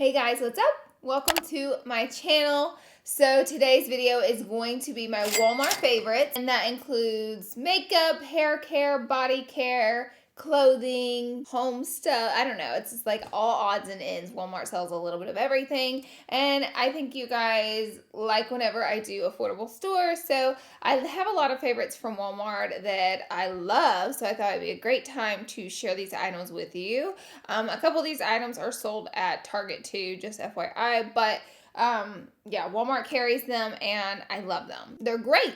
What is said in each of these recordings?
Hey guys, what's up? Welcome to my channel. So today's video is going to be my Walmart favorites, and that includes makeup, hair care, body care, clothing, home stuff. I don't know. It's just like all odds and ends. Walmart sells a little bit of everything, and I think you guys like whenever I do affordable stores. So I have a lot of favorites from Walmart that I love, so I thought it'd be a great time to share these items with you. A couple of these items are sold at Target too, just FYI, but yeah, Walmart carries them and I love them. They're great.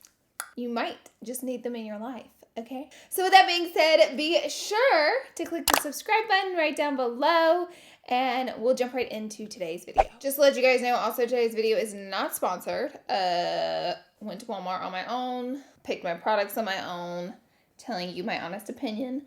You might just need them in your life. Okay, so with that being said, be sure to click the subscribe button right down below and we'll jump right into today's video. Just to let you guys know, also today's video is not sponsored. Went to Walmart on my own, picked my products on my own, telling you my honest opinion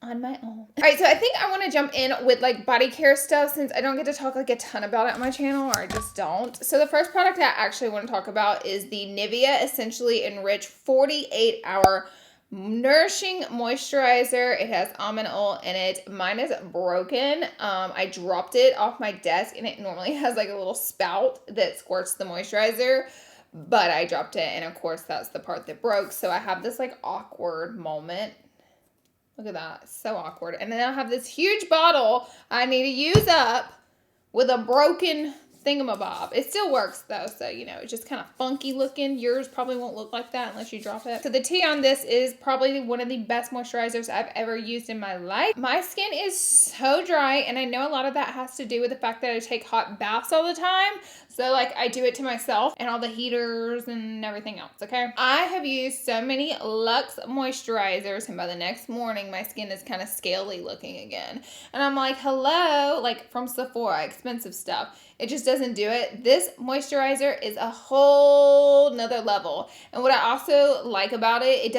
on my own. All right, so I think I want to jump in with like body care stuff since I don't get to talk like a ton about it on my channel, or I just don't. So the first product I actually want to talk about is the Nivea Essentially Enriched 48-Hour Nourishing Moisturizer. It has almond oil in it. Mine is broken. I dropped it off my desk and it normally has like a little spout that squirts the moisturizer, but I dropped it and of course that's the part that broke. So I have this like awkward moment. Look at that, so awkward. And then I have this huge bottle I need to use up with a broken thingamabob. It still works though, so you know, it's just kind of funky looking. Yours probably won't look like that unless you drop it. So the tea on this is probably one of the best moisturizers I've ever used in my life. My skin is so dry, and I know a lot of that has to do with the fact that I take hot baths all the time. So like I do it to myself and all the heaters and everything else, okay? I have used so many Luxe moisturizers and by the next morning my skin is kind of scaly looking again. And I'm like, hello, like from Sephora, expensive stuff. It just doesn't do it. This moisturizer is a whole nother level. And what I also like about it,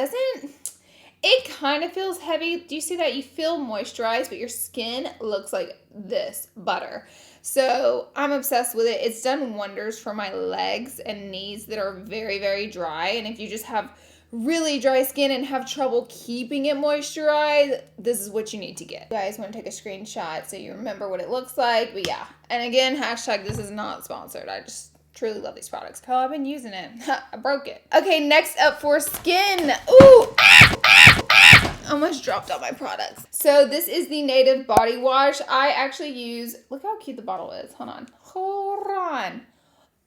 it kind of feels heavy. Do you see that? You feel moisturized, but your skin looks like this, butter. So I'm obsessed with it. It's done wonders for my legs and knees that are very, very dry. And if you just have really dry skin and have trouble keeping it moisturized, this is what you need to get. You guys want to take a screenshot so you remember what it looks like. But yeah, and again, hashtag this is not sponsored. I just truly love these products. Hell, I've been using it. I broke it. Okay, next up for skin. Ooh, almost dropped all my products. So this is the Native Body Wash. I actually use, look how cute the bottle is. Hold on.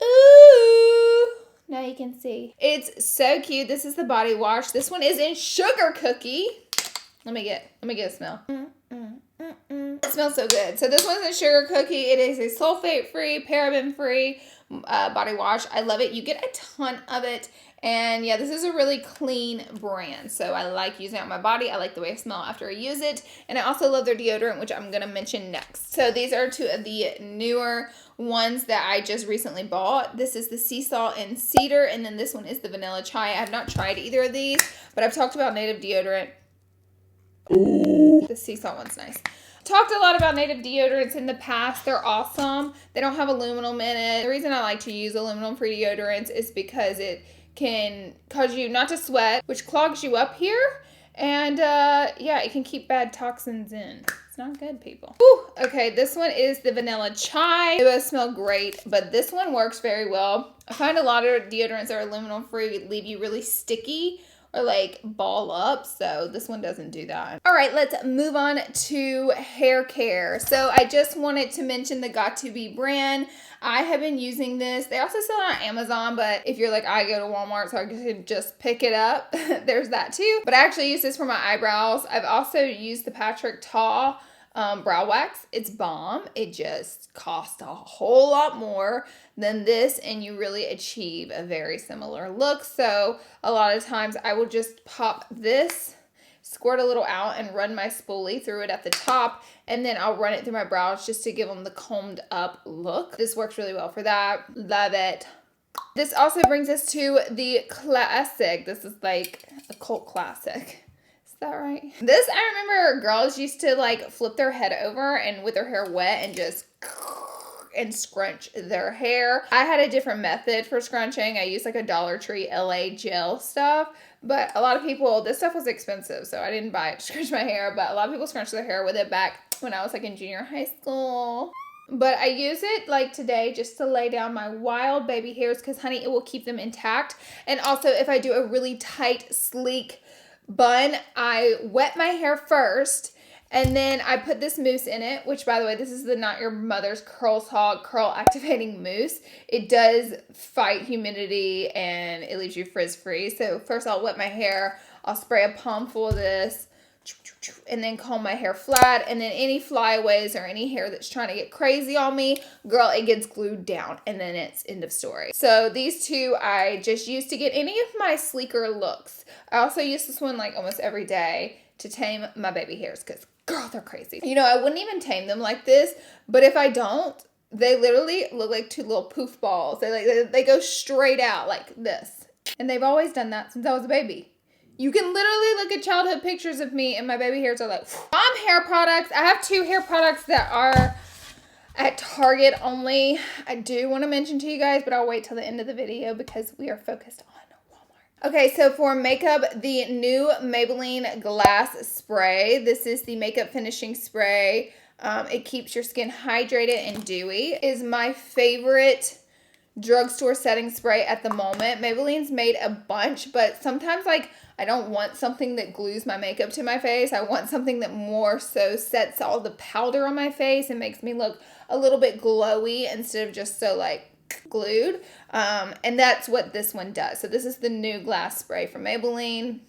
Ooh. Now you can see. It's so cute. This is the body wash. This one is in Sugar Cookie. Let me get a smell. It smells so good. So this one's in Sugar Cookie. It is a sulfate-free, paraben-free body wash. I love it. You get a ton of it. And yeah, this is a really clean brand. So I like using it on my body. I like the way I smell after I use it. And I also love their deodorant, which I'm going to mention next. So these are two of the newer ones that I just recently bought. This is the Sea Salt and Cedar. And then this one is the Vanilla Chai. I have not tried either of these, but I've talked about Native deodorant. Ooh. The Sea Salt one's nice. Talked a lot about Native deodorants in the past. They're awesome. They don't have aluminum in it. The reason I like to use aluminum-free deodorants is because it can cause you not to sweat, which clogs you up here. And yeah, it can keep bad toxins in. It's not good, people. Whew. Okay, this one is the Vanilla Chai. It does smell great, but this one works very well. I find a lot of deodorants that are aluminum-free leave you really sticky or like ball up, so this one doesn't do that. All right, let's move on to hair care. So I just wanted to mention the Got2b brand. I have been using this. They also sell it on Amazon, but if you're like, I go to Walmart, so I can just pick it up, there's that too. But I actually use this for my eyebrows. I've also used the Patrick Ta brow wax. It's bomb. It just costs a whole lot more than this, and you really achieve a very similar look. So a lot of times I will just pop this, squirt a little out, and run my spoolie through it at the top, and then I'll run it through my brows just to give them the combed up look. This works really well for that. Love it. This also brings us to the classic. This is like a cult classic. Is that right? This, I remember girls used to like flip their head over and with their hair wet and just and scrunch their hair. I had a different method for scrunching. I used like a Dollar Tree LA gel stuff, but a lot of people, this stuff was expensive, so I didn't buy it to scrunch my hair, but a lot of people scrunch their hair with it back when I was like in junior high school. But I use it like today just to lay down my wild baby hairs because, honey, it will keep them intact. And also, if I do a really tight, sleek bun, I wet my hair first and then I put this mousse in it, which, by the way, this is the Not Your Mother's Curls Hog Curl Activating Mousse. It does fight humidity and it leaves you frizz-free. So first I'll wet my hair. I'll spray a palm full of this and then comb my hair flat, and then any flyaways or any hair that's trying to get crazy on me, girl, it gets glued down, and then it's end of story. So these two I just use to get any of my sleeker looks. I also use this one like almost every day to tame my baby hairs because, girl, they're crazy. You know, I wouldn't even tame them like this, but if I don't, they literally look like two little poof balls. They go straight out like this. And they've always done that since I was a baby. You can literally look at childhood pictures of me and my baby hairs are like, hair products. I have 2 hair products that are at Target only. I do want to mention to you guys, but I'll wait till the end of the video because we are focused on Walmart. Okay, so for makeup, the new Maybelline Glass Spray. This is the makeup finishing spray. It keeps your skin hydrated and dewy. It is my favorite drugstore setting spray at the moment. Maybelline's made a bunch, but sometimes like I don't want something that glues my makeup to my face. I want something that more so sets all the powder on my face and makes me look a little bit glowy instead of just so like glued. And that's what this one does. So this is the new glass spray from Maybelline.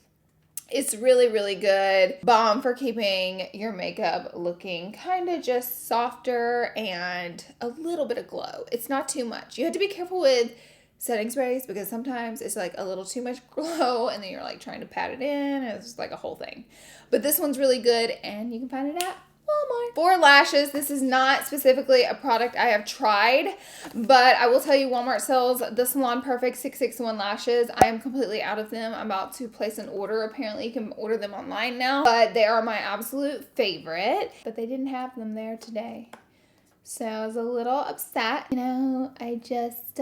It's really, really good. Bomb for keeping your makeup looking kind of just softer and a little bit of glow. It's not too much. You have to be careful with setting sprays because sometimes it's like a little too much glow and then you're like trying to pat it in and it's just like a whole thing. But this one's really good and you can find it at Walmart. For lashes, this is not specifically a product I have tried, but I will tell you Walmart sells the Salon Perfect 661 lashes. I am completely out of them. I'm about to place an order. Apparently you can order them online now, but they are my absolute favorite, but they didn't have them there today. So I was a little upset. You know, I just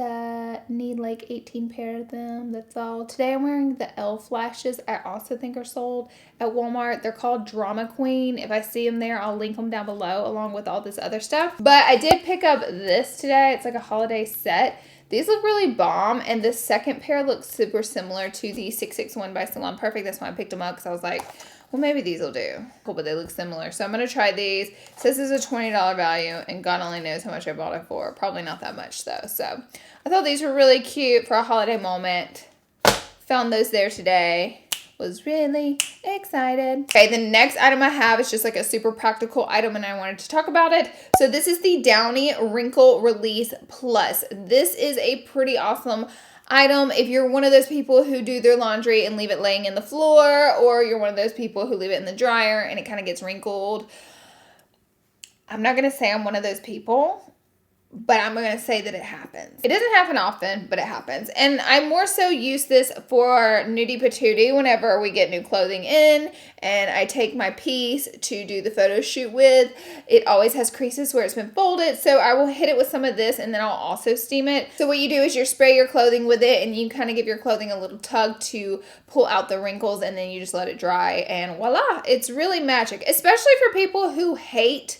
need like 18 pair of them. That's all. Today I'm wearing the e.l.f. lashes. I also think are sold at Walmart. They're called Drama Queen. If I see them there, I'll link them down below along with all this other stuff. But I did pick up this today. It's like a holiday set. These look really bomb, and the second pair looks super similar to the 661 by Salon Perfect. That's why I picked them up because I was like, well, maybe these will do. Cool, but they look similar. So I'm going to try these. It says this is a $20 value, and God only knows how much I bought it for. Probably not that much, though. So I thought these were really cute for a holiday moment. Found those there today. Was really excited. Okay, the next item I have is just like a super practical item, and I wanted to talk about it. So this is the Downy Wrinkle Release Plus. This is a pretty awesome item if you're one of those people who do their laundry and leave it laying in the floor, or you're one of those people who leave it in the dryer and it kind of gets wrinkled. I'm not going to say I'm one of those people, but I'm going to say that it happens. It doesn't happen often, but it happens. And I more so use this for nudie patootie whenever we get new clothing in and I take my piece to do the photo shoot with. It always has creases where it's been folded, so I will hit it with some of this and then I'll also steam it. So what you do is you spray your clothing with it and you kind of give your clothing a little tug to pull out the wrinkles, and then you just let it dry and voila, it's really magic, especially for people who hate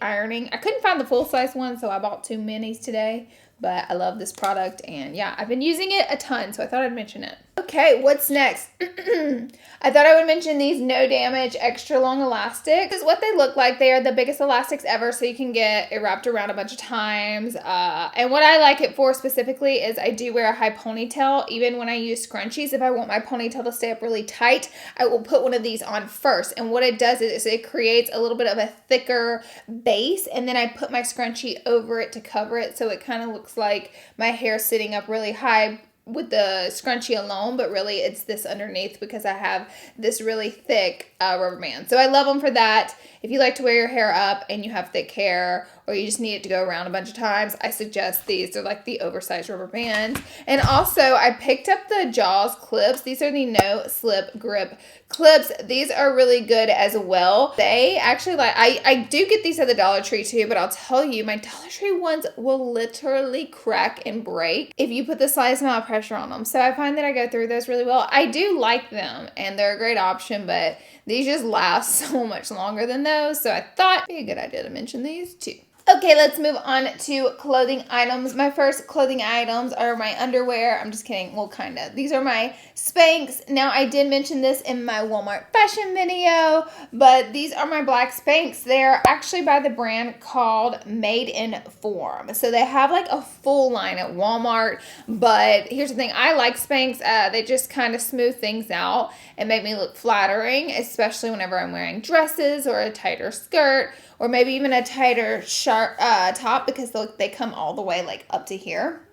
ironing. I couldn't find the full-size one, so I bought 2 minis today, but I love this product, and yeah, I've been using it a ton, so I thought I'd mention it. Okay, what's next? I thought I would mention these no damage extra long elastics. This is what they look like. They are the biggest elastics ever, so you can get it wrapped around a bunch of times. And what I like it for specifically is I do wear a high ponytail. Even when I use scrunchies, if I want my ponytail to stay up really tight, I will put one of these on first. And what it does is it creates a little bit of a thicker base, and then I put my scrunchie over it to cover it, so it kind of looks like my hair sitting up really high with the scrunchie alone, but really it's this underneath because I have this really thick rubber band. So I love them for that. If you like to wear your hair up and you have thick hair, or you just need it to go around a bunch of times, I suggest these. They're like the oversized rubber bands. And also I picked up the Jaws clips. These are the no slip grip clips. These are really good as well. They actually I do get these at the Dollar Tree too, but I'll tell you, my Dollar Tree ones will literally crack and break if you put the slightest amount of pressure on them. So I find that I go through those really well. I do like them and they're a great option, but these just last so much longer than those. So I thought it'd be a good idea to mention these too. Okay, let's move on to clothing items. My first clothing items are my underwear. I'm just kidding. Well, kind of. These are my Spanx. Now, I did mention this in my Walmart fashion video, but these are my black Spanx. They're actually by the brand called Made in Form. So they have like a full line at Walmart, but here's the thing. I like Spanx. They just kind of smooth things out and make me look flattering, especially whenever I'm wearing dresses or a tighter skirt, or maybe even a tighter top, because they come all the way like up to here.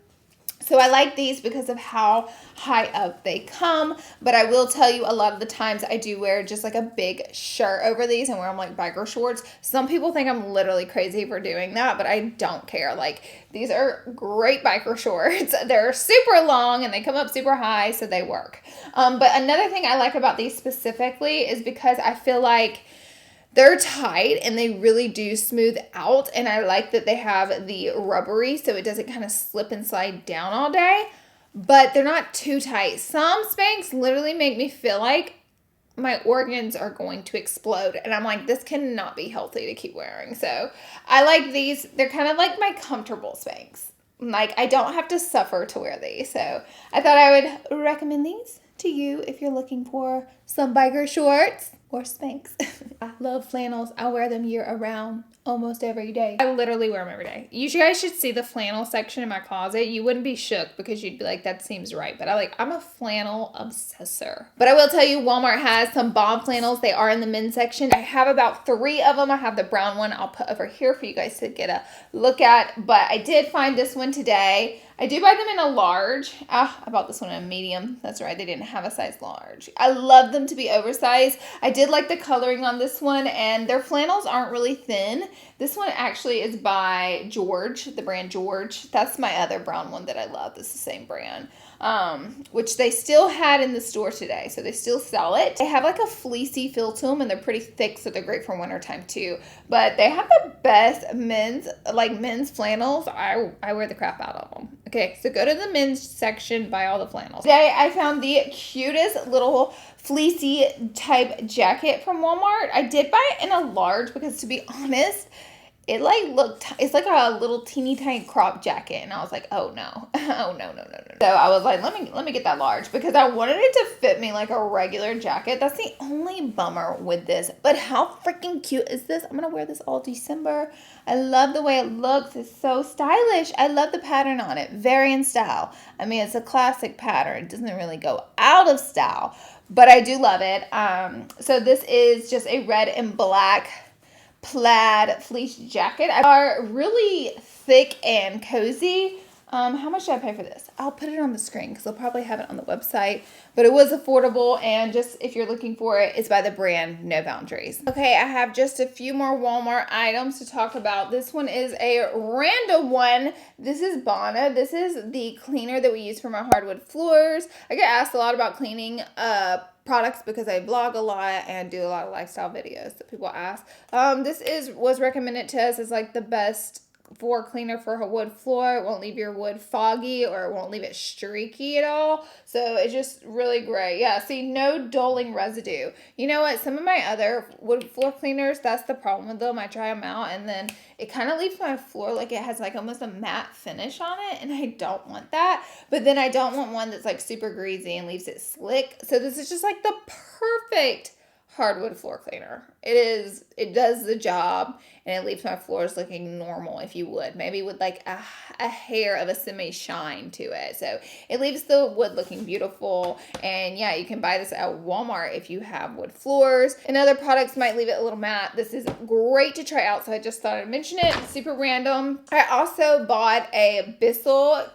So I like these because of how high up they come, but I will tell you a lot of the times I do wear just like a big shirt over these and wear them like biker shorts. Some people think I'm literally crazy for doing that, but I don't care. Like, these are great biker shorts. They're super long and they come up super high, so they work. But another thing I like about these specifically is because I feel like they're tight and they really do smooth out, and I like that they have the rubbery so it doesn't kind of slip and slide down all day, but they're not too tight. Some Spanx literally make me feel like my organs are going to explode, and I'm like, this cannot be healthy to keep wearing. So I like these. They're kind of like my comfortable Spanx. Like, I don't have to suffer to wear these, so I thought I would recommend these to you if you're looking for some biker shorts or Spanx. I love flannels. I wear them year around, almost every day. I literally wear them every day. You guys should see the flannel section in my closet. You wouldn't be shook because you'd be like, that seems right. But I'm a flannel obsessor. But I will tell you, Walmart has some bomb flannels. They are in the men's section. I have about 3 of them. I have the brown one I'll put over here for you guys to get a look at. But I did find this one today. I do buy them in a large. I bought this one in a medium. That's right, they didn't have a size large. I love them to be oversized. I did like the coloring on this one, and their flannels aren't really thin. This one actually is by George, the brand George. That's my other brown one that I love. This is the same brand, which they still had in the store today, so they still sell it. They have like a fleecy feel to them, and they're pretty thick, so they're great for wintertime too. But they have the best men's flannels. I wear the crap out of them. Okay, so go to the men's section, buy all the flannels. Today I found the cutest little fleecy type jacket from Walmart. I did buy it in a large because, to be honest, it it's like a little teeny tiny crop jacket, and I was like, oh no, oh no. So I was like, let me get that large because I wanted it to fit me like a regular jacket. That's the only bummer with this, but how freaking cute is this? I'm gonna wear this all December. I love the way it looks. It's so stylish. I love the pattern on it. Very in style. I mean, it's a classic pattern. It doesn't really go out of style, but I do love it. So this is just a red and black plaid fleece jacket. Are really thick and cozy. How much did I pay for this? I'll put it on the screen because they'll probably have it on the website, but it was affordable, and just if you're looking for it, it's by the brand No Boundaries. Okay, I have just a few more Walmart items to talk about. This one is a random one. This is Bonna. This is the cleaner that we use for my hardwood floors. I get asked a lot about cleaning products because I vlog a lot and do a lot of lifestyle videos that people ask. This was recommended to us as like the best floor cleaner for a wood floor. It won't leave your wood foggy, or it won't leave it streaky at all. So it's just really great. Yeah, see, no dulling residue. You know what? Some of my other wood floor cleaners, that's the problem with them. I try them out, and then it kind of leaves my floor like it has like almost a matte finish on it, and I don't want that. But then I don't want one that's like super greasy and leaves it slick. So this is just like the perfect hardwood floor cleaner. It does the job, and it leaves my floors looking normal, if you would. Maybe with like a hair of a semi-shine to it. So it leaves the wood looking beautiful. And yeah, you can buy this at Walmart if you have wood floors. And other products might leave it a little matte. This is great to try out, so I just thought I'd mention it. It's super random. I also bought a Bissell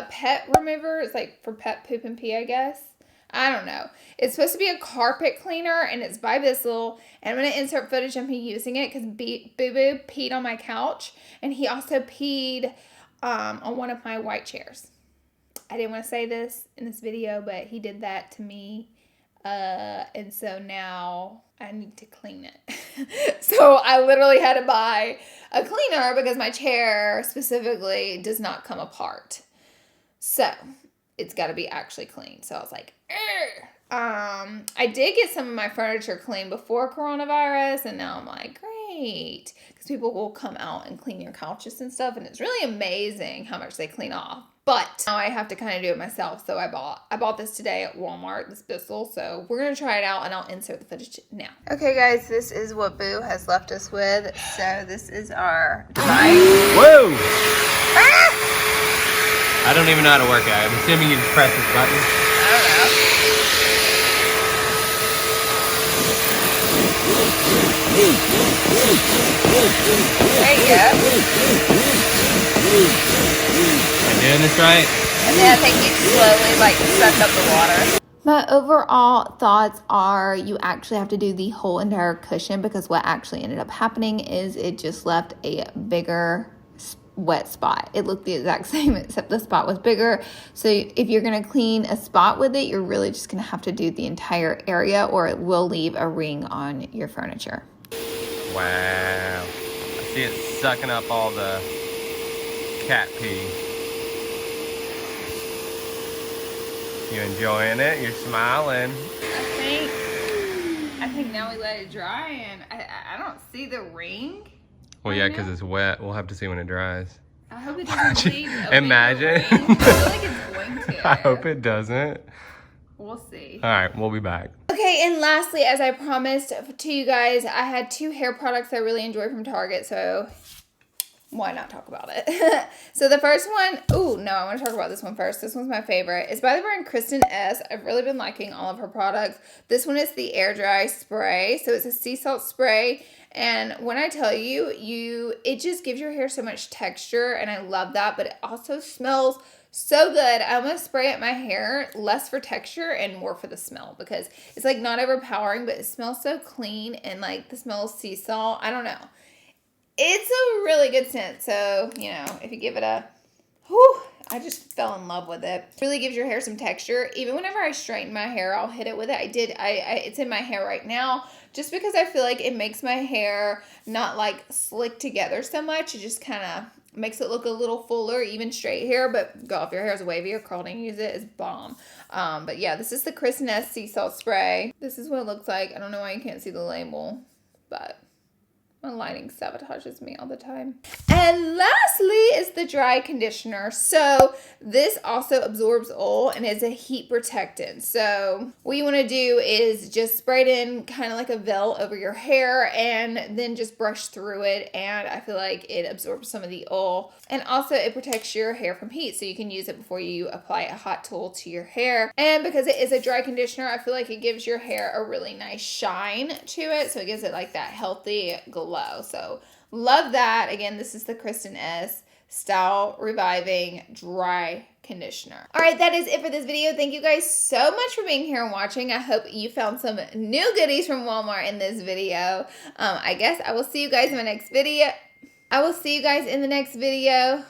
pet remover. It's like for pet poop and pee, I guess. I don't know. It's supposed to be a carpet cleaner, and it's by Bissell. And I'm going to insert footage of me using it because Boo-Boo peed on my couch. And he also peed on one of my white chairs. I didn't want to say this in this video, but he did that to me. And so now I need to clean it. So I literally had to buy a cleaner because my chair specifically does not come apart. So it's got to be actually clean. So I was like, I did get some of my furniture clean before coronavirus, and now I'm like, great. night. Because people will come out and clean your couches and stuff, and it's really amazing how much they clean off. But now I have to kind of do it myself, so I bought this today at Walmart, this Bissell, so we're going to try it out, and I'll insert the footage now. Okay, guys, this is what Boo has left us with. So this is our dry. Whoa! I don't even know how to work it. I'm assuming you just press this button. I don't know. There you go. Am I doing this right? And then I think you slowly like suck up the water. My overall thoughts are you actually have to do the whole entire cushion, because what actually ended up happening is it just left a bigger wet spot. It looked the exact same except the spot was bigger. So if you're going to clean a spot with it, you're really just going to have to do the entire area, or it will leave a ring on your furniture. Wow. I see it sucking up all the cat pee. You enjoying it? You're smiling. I think now we let it dry, and I don't see the ring. Well, yeah, because it's wet. We'll have to see when it dries. I hope it doesn't leave. Imagine. I feel like it's going to. I hope it doesn't. We'll see. All right, we'll be back. Okay, and lastly, as I promised to you guys, I had 2 hair products I really enjoy from Target, so why not talk about it? So the first one, I want to talk about this one first. This one's my favorite. It's by the brand Kristen S. I've really been liking all of her products. This one is the Air Dry Spray. So it's a sea salt spray. And when I tell you, it just gives your hair so much texture, and I love that, but it also smells so good. I'm going to spray at my hair, less for texture and more for the smell, because it's like not overpowering, but it smells so clean, and like the smell of sea salt. I don't know. It's a really good scent. So, if you give it a, I just fell in love with it. It really gives your hair some texture. Even whenever I straighten my hair, I'll hit it with it. It's in my hair right now, just because I feel like it makes my hair not like slick together so much. It just kind of makes it look a little fuller, even straight hair. But go, if your hair is wavy or curling, use it. It's bomb. But yeah, this is the Kristen S Sea Salt Spray. This is what it looks like. I don't know why you can't see the label, but my lighting sabotages me all the time. And lastly is the dry conditioner. So this also absorbs oil and is a heat protectant. So what you want to do is just spray it in kind of like a veil over your hair, and then just brush through it. And I feel like it absorbs some of the oil, and also it protects your hair from heat. So you can use it before you apply a hot tool to your hair. And because it is a dry conditioner, I feel like it gives your hair a really nice shine to it. So it gives it like that healthy glow. So love that. Again, this is the Kristen S Style Reviving Dry Conditioner. All right, that is it for this video. Thank you guys so much for being here and watching. I hope you found some new goodies from Walmart in this video. I guess I will see you guys in my next video.